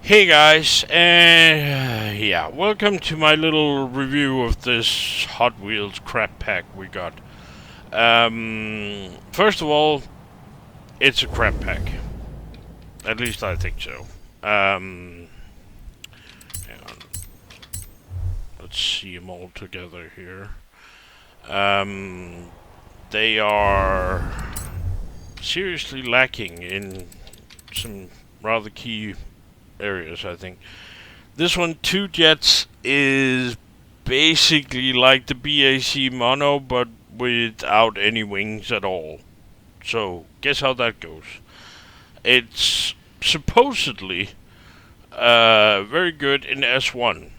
Hey guys, and yeah, welcome to my little review of this Hot Wheels crap pack we got. First of all, it's a crap pack. At least I think so. Hang on. Let's see them all together here. Um, they are seriously lacking in some rather key areas, I think. This one, Two Jets, is basically like the BAC Mono, but without any wings at all. So, guess how that goes. It's supposedly very good in S1,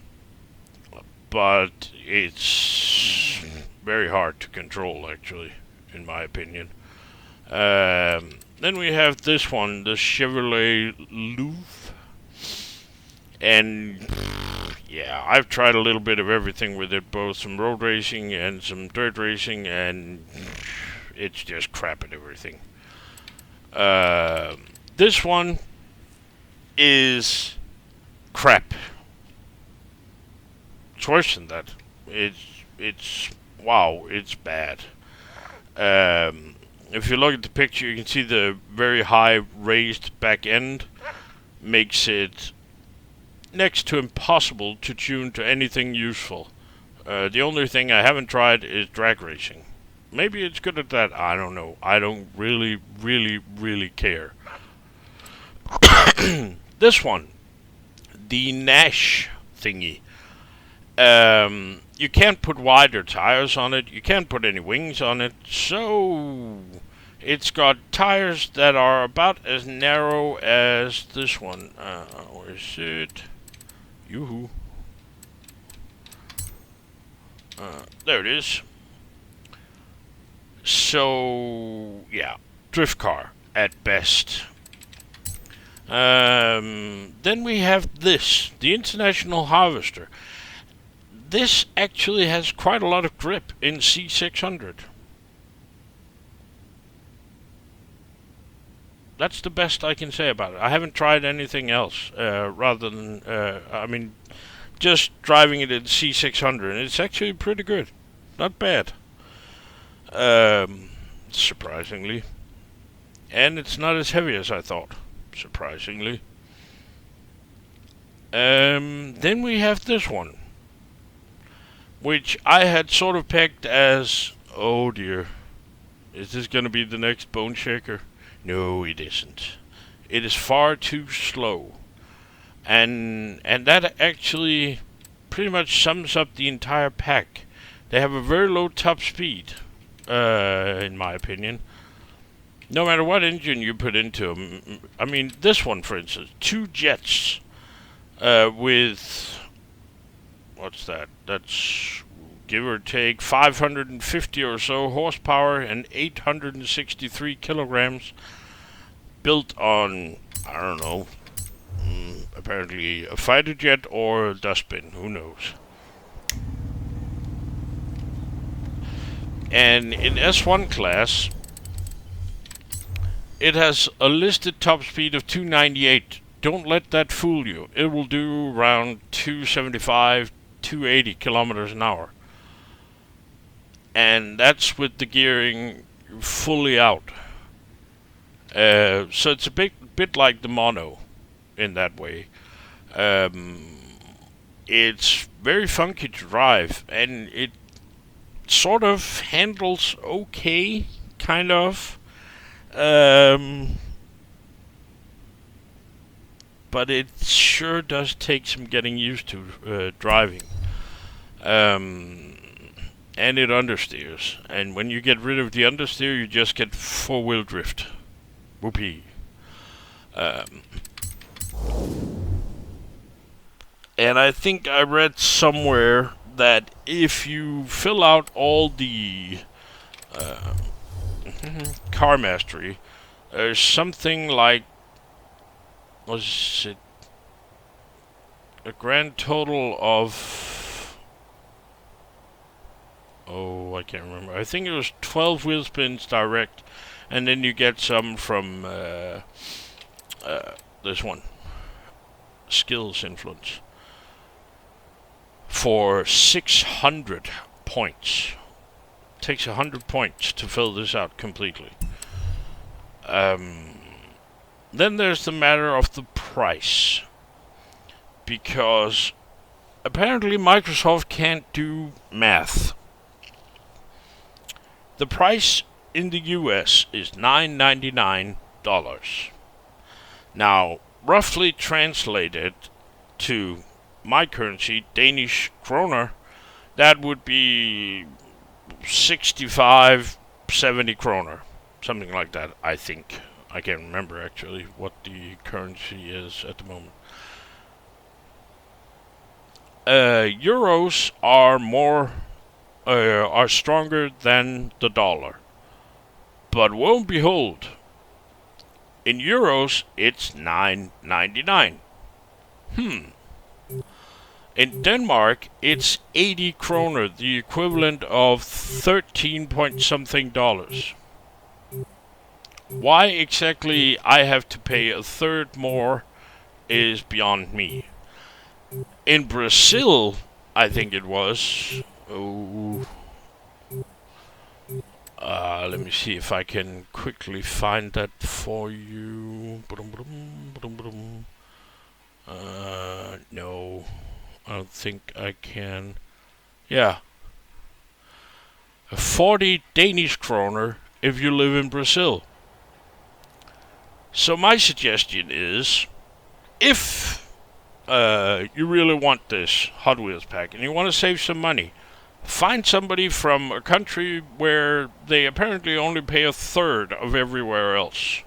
but it's very hard to control, actually, in my opinion. Then we have this one, the Chevrolet Louvre. And yeah, I've tried a little bit of everything with it, both some road racing and some dirt racing, and it's just crap at everything. This one is crap. It's worse than that. It's wow, it's bad. If you look at the picture, you can see the very high raised back end makes it next to impossible to tune to anything useful. The only thing I haven't tried is drag racing. Maybe it's good at that. I don't know. I don't really care. This one, the Nash thingy. You can't put wider tires on it. You can't put any wings on it. So it's got tires that are about as narrow as this one. Where is it? Yoo-hoo. There it is. So, yeah, drift car at best. Then we have this, the International Harvester. This actually has quite a lot of grip in C600. That's the best I can say about it. I haven't tried anything else, rather than, just driving it in C600, and it's actually pretty good. Not bad. Surprisingly. And it's not as heavy as I thought, surprisingly. Then we have this one, which I had sort of pegged as, oh dear, is this going to be the next Bone Shaker? No, it isn't. It is far too slow. And that actually pretty much sums up the entire pack. They have a very low top speed, in my opinion. No matter what engine you put into them. I mean, this one, for instance, two jets with, what's that? That's, give or take, 550 or so horsepower and 863 kilograms, built on, I don't know, apparently a fighter jet or a dustbin, who knows. And in S1 class, it has a listed top speed of 298. Don't let that fool you. It will do around 275, 280 kilometers an hour. And that's with the gearing fully out. So it's a bit like the Mono in that way. It's very funky to drive, and it sort of handles okay, kind of. But it sure does take some getting used to driving. And it understeers. And when you get rid of the understeer, you just get four-wheel drift. Whoopee. And I think I read somewhere that if you fill out all the car mastery, there's something like, was it a grand total of, oh, I can't remember. I think it was 12 wheel spins direct, and then you get some from this one. skills influence for 600 points. Takes 100 points to fill this out completely. Then there's the matter of the price, because apparently Microsoft can't do math. The price in the US is $9.99. Now, roughly translated to my currency, Danish kroner, that would be 65, 70 kroner. Something like that, I think. I can't remember actually what the currency is at the moment. Euros are stronger than the dollar. But lo and behold, in euros, it's $9.99. In Denmark, it's 80 kroner, the equivalent of 13 point something dollars. Why exactly I have to pay a third more is beyond me. In Brazil, I think it was. Let me see if I can quickly find that for you. No, I don't think I can. Yeah. 40 Danish kroner if you live in Brazil. So my suggestion is, if you really want this Hot Wheels pack and you want to save some money, find somebody from a country where they apparently only pay a third of everywhere else,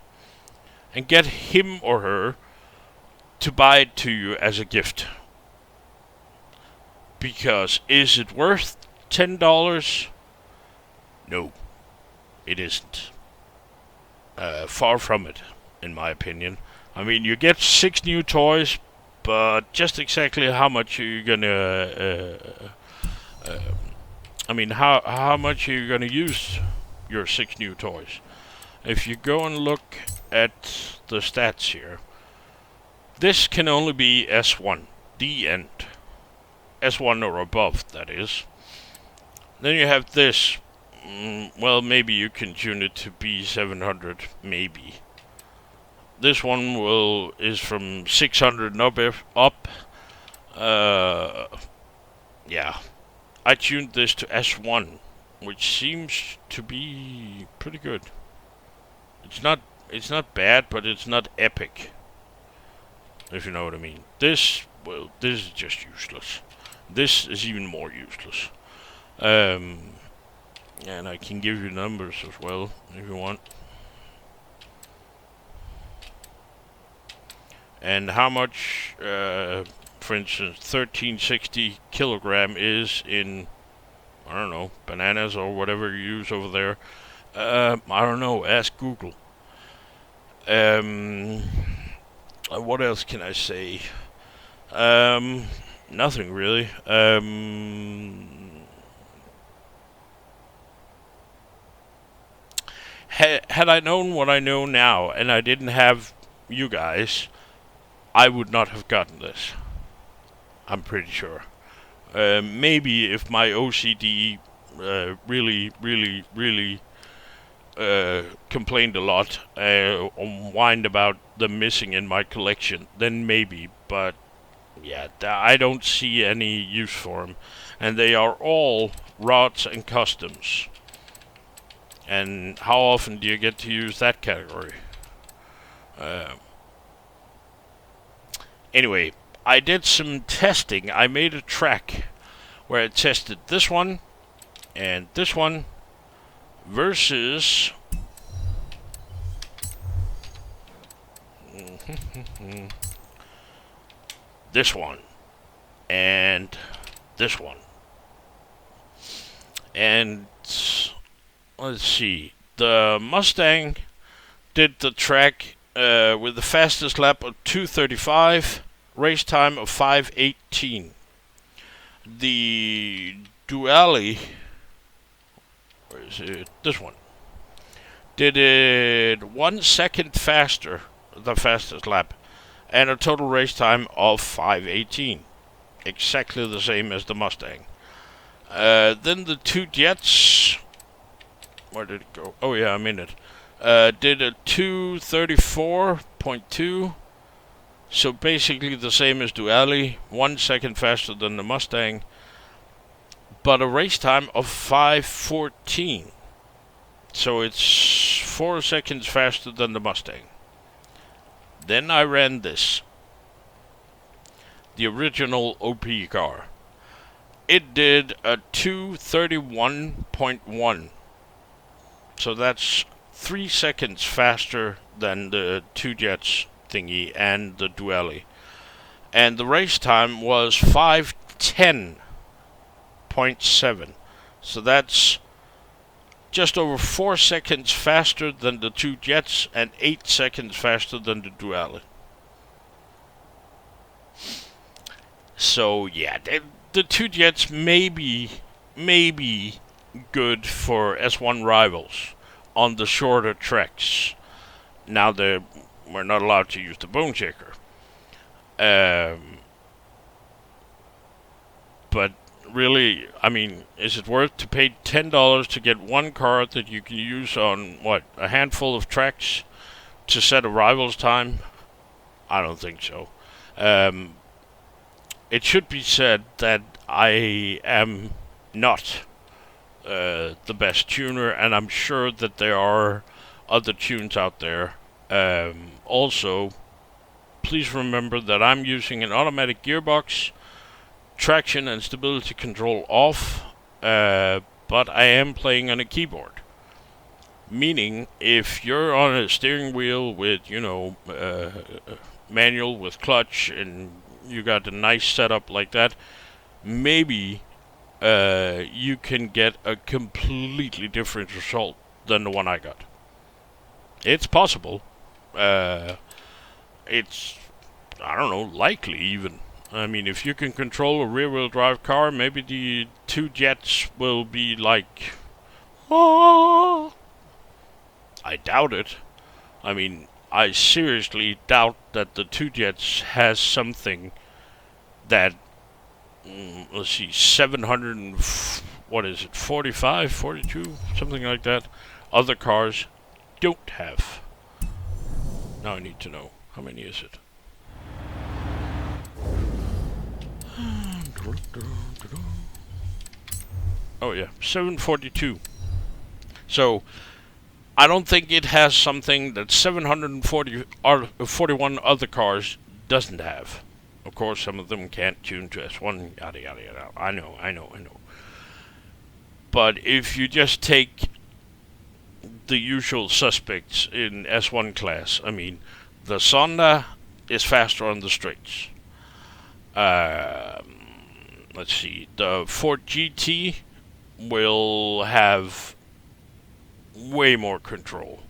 and get him or her to buy it to you as a gift. Because is it worth $10? No, it isn't. Far from it, in my opinion. I mean, you get 6 new toys, but just exactly how much are you gonna... how much are you gonna use your 6 new toys? If you go and look at the stats here, this can only be S1, the end. S1 or above, that is. Then you have this. Well, maybe you can tune it to B700, maybe. This one is from 600 and up. Yeah. I tuned this to S1, which seems to be pretty good. It's not bad, but it's not epic. If you know what I mean. This is just useless. This is even more useless. And I can give you numbers as well, if you want. And how much, for instance, 1360 kilogram is in, I don't know, bananas or whatever you use over there. I don't know, ask Google. What else can I say? Nothing really. Had I known what I know now, and I didn't have you guys, I would not have gotten this. I'm pretty sure. Maybe if my OCD really complained a lot, whined about them missing in my collection, then maybe. But yeah, I don't see any use for them, and they are all rods and customs. And how often do you get to use that category? Anyway, I did some testing. I made a track where I tested this one and this one versus this one and this one. And let's see. The Mustang did the track with the fastest lap of 2:35, race time of 5:18. The Duali, where is it? This one did it 1 second faster, the fastest lap, and a total race time of 5:18, exactly the same as the Mustang. Then the two Jets, where did it go? Oh yeah, I'm in it. Did a 2:34.2, so basically the same as Duali, 1 second faster than the Mustang, but a race time of 5:14. So it's 4 seconds faster than the Mustang. Then I ran this, the original OP car. It did a 2:31.1. So that's 3 seconds faster than the two Jets thingy and the Duelli. And the race time was 5:10.7. So that's just over 4 seconds faster than the two Jets and 8 seconds faster than the Duelli. So yeah, the two Jets may be good for S1 rivals on the shorter tracks. Now we're not allowed to use the bone checker. But really, I mean, is it worth to pay $10 to get one car that you can use on, a handful of tracks to set a rival's time? I don't think so. It should be said that I am not the best tuner, and I'm sure that there are other tunes out there. Also, please remember that I'm using an automatic gearbox, traction and stability control off, but I am playing on a keyboard. Meaning, if you're on a steering wheel with, manual with clutch, and you got a nice setup like that, maybe you can get a completely different result than the one I got. It's possible. It's, I don't know, likely even. I mean, if you can control a rear-wheel drive car, maybe the two Jets will be like, oh. I doubt it. I mean, I seriously doubt that the two Jets has something that, let's see, 700 and, 45, 42, something like that, other cars don't have. Now I need to know, how many is it? Oh yeah, 742. So, I don't think it has something that 741 other cars doesn't have. Of course, some of them can't tune to S1, yada yada yada. I know. But if you just take the usual suspects in S1 class, I mean, the Sonda is faster on the straights. Let's see, the Ford GT will have way more control.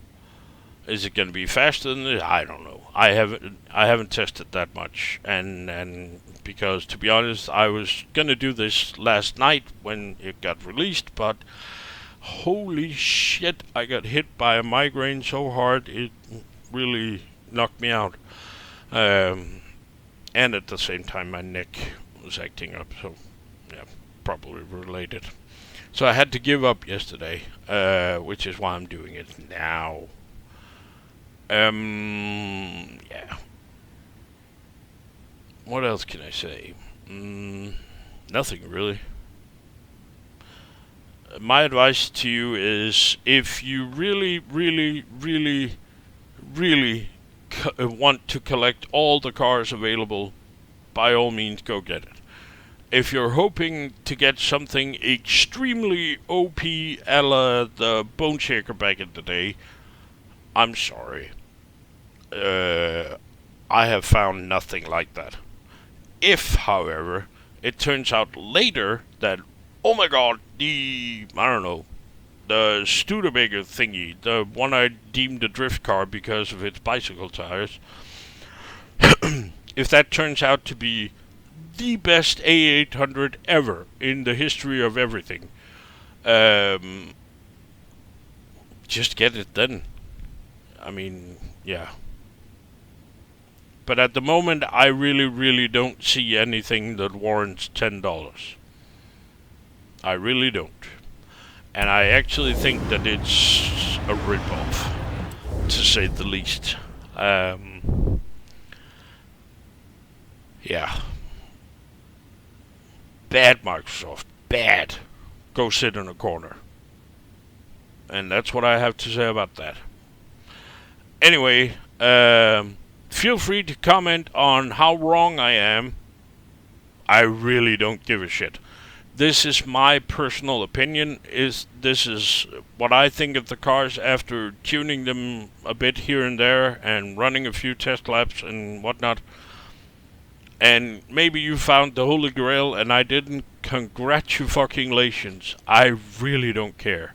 Is it going to be faster than this? I don't know. I haven't tested that much, and because, to be honest, I was gonna do this last night when it got released, but holy shit, I got hit by a migraine so hard it really knocked me out. And at the same time my neck was acting up, so yeah, probably related. So I had to give up yesterday, which is why I'm doing it now. Yeah. What else can I say? Nothing really. My advice to you is, if you really want to collect all the cars available, by all means go get it. If you're hoping to get something extremely OP a la the Bone Shaker back in the day, I'm sorry. I have found nothing like that. If, however, it turns out later that, oh my god, the Studebaker thingy, the one I deemed a drift car because of its bicycle tires, if that turns out to be the best A800 ever in the history of everything, just get it then. I mean, yeah. But at the moment, I really don't see anything that warrants $10. I really don't. And I actually think that it's a rip-off, to say the least. Yeah. Bad Microsoft. Bad. Go sit in a corner. And that's what I have to say about that. Anyway, feel free to comment on how wrong I am. I really don't give a shit. This is my personal opinion. This is what I think of the cars after tuning them a bit here and there and running a few test laps and whatnot. And maybe you found the Holy Grail and I didn't. Congratulations. I really don't care.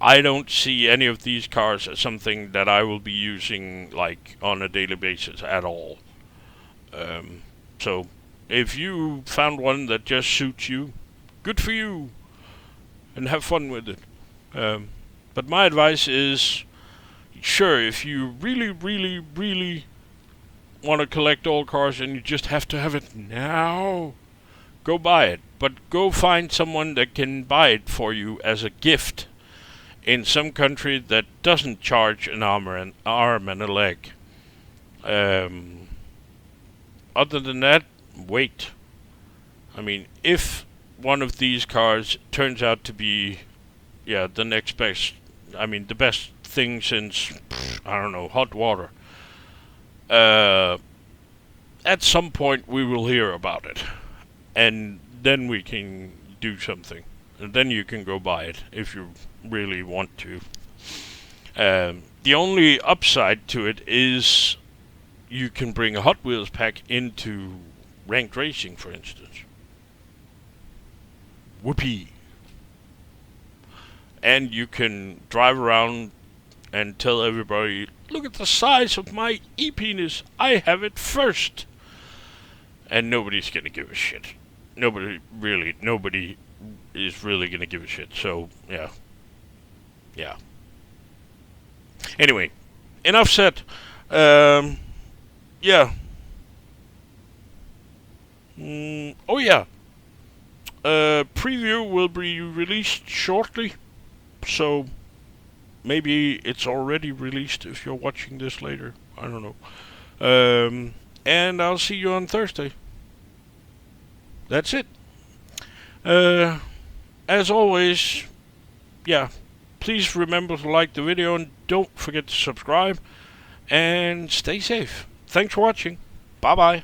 I don't see any of these cars as something that I will be using like on a daily basis at all. So if you found one that just suits you, good for you, and have fun with it. But my advice is, sure, if you really want to collect all cars and you just have to have it now, go buy it. But go find someone that can buy it for you as a gift in some country that doesn't charge an arm and a leg. Other than that, wait. I mean, if one of these cars turns out to be, the next best, the best thing since, I don't know, hot water, at some point we will hear about it. And then we can do something. And then you can go buy it if you really want to. The only upside to it is you can bring a Hot Wheels pack into ranked racing, for instance. Whoopee. And you can drive around and tell everybody, look at the size of my e-penis. I have it first. And nobody's going to give a shit. Nobody is really going to give a shit. So, yeah. Anyway, enough said. Yeah. Preview will be released shortly. So, maybe it's already released if you're watching this later. I don't know. And I'll see you on Thursday. That's it. As always, please remember to like the video and don't forget to subscribe. And stay safe. Thanks for watching. Bye-bye.